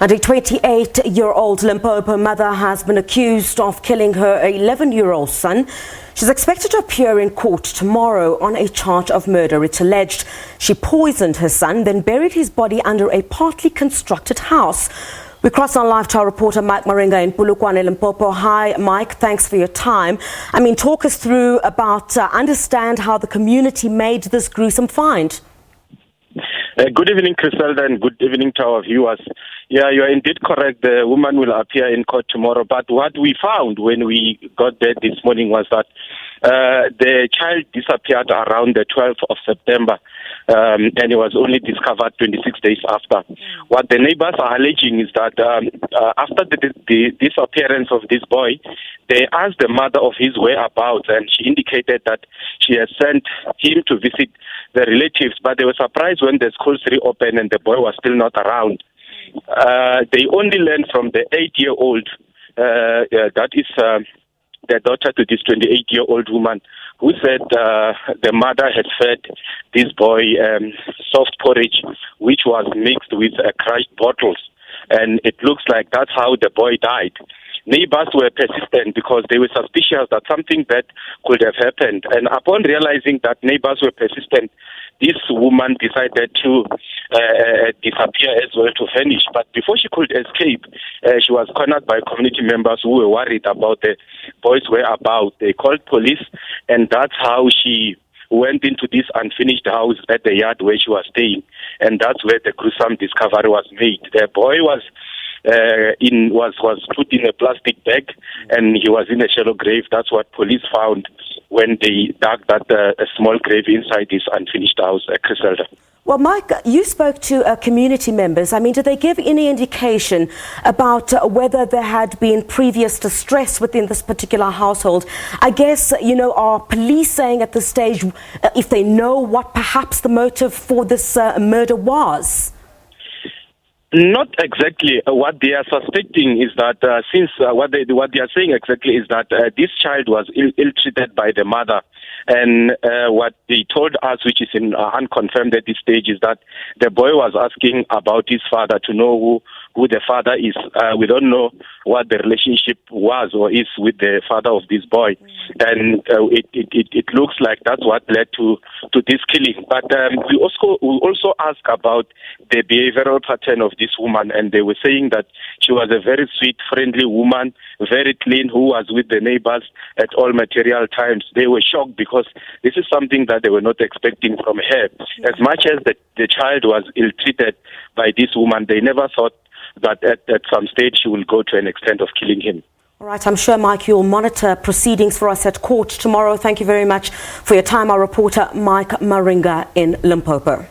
And a 28-year-old Limpopo mother has been accused of killing her 11-year-old son. She's expected to appear in court tomorrow on a charge of murder. It's alleged she poisoned her son, then buried his body under a partly constructed house. We cross on live to our reporter Mike Maringa in Polokwane, Limpopo. Hi, Mike. Thanks for your time. Talk us through about, understand how the community made this gruesome find. Good evening, Criselda, and good evening to our viewers. Yeah, you are indeed correct. The woman will appear in court tomorrow. But what we found when we got there this morning was that the child disappeared around the 12th of September, and it was only discovered 26 days after. What the neighbors are alleging is that after the disappearance of this boy, they asked the mother of his whereabouts, and she indicated that she had sent him to visit the relatives, but they were surprised when the schools reopened and the boy was still not around. They only learned from the 8-year-old, that is the daughter to this 28-year-old woman, who said the mother had fed this boy soft porridge, which was mixed with crushed bottles. And it looks like that's how the boy died. Neighbors were persistent because they were suspicious that something bad could have happened. And upon realizing that neighbors were persistent, this woman decided to disappear as well, to vanish. But before she could escape, she was cornered by community members who were worried about the boy's whereabouts. They called police, and that's how she went into this unfinished house at the yard where she was staying. And that's where the gruesome discovery was made. The boy was put in a plastic bag, and he was in a shallow grave. That's what police found when they dug a small grave inside this unfinished house, Criselda. Well, Mike, you spoke to community members. Did they give any indication about whether there had been previous distress within this particular household? I guess, are police saying at this stage if they know what perhaps the motive for this murder was? Not exactly. What they are suspecting is that what they are saying exactly is that this child was ill-treated by the mother. And what they told us, which is unconfirmed at this stage, is that the boy was asking about his father to know who the father is. We don't know what the relationship was or is with the father of this boy. And it looks like that's what led to this killing. But we also asked about the behavioral pattern of this woman, and they were saying that she was a very sweet, friendly woman, very clean, who was with the neighbors at all material times. They were shocked because this is something that they were not expecting from her. As much as the child was ill-treated by this woman, they never thought that at some stage she will go to an extent of killing him. All right, I'm sure, Mike, you'll monitor proceedings for us at court tomorrow. Thank you very much for your time. Our reporter, Mike Maringa in Limpopo.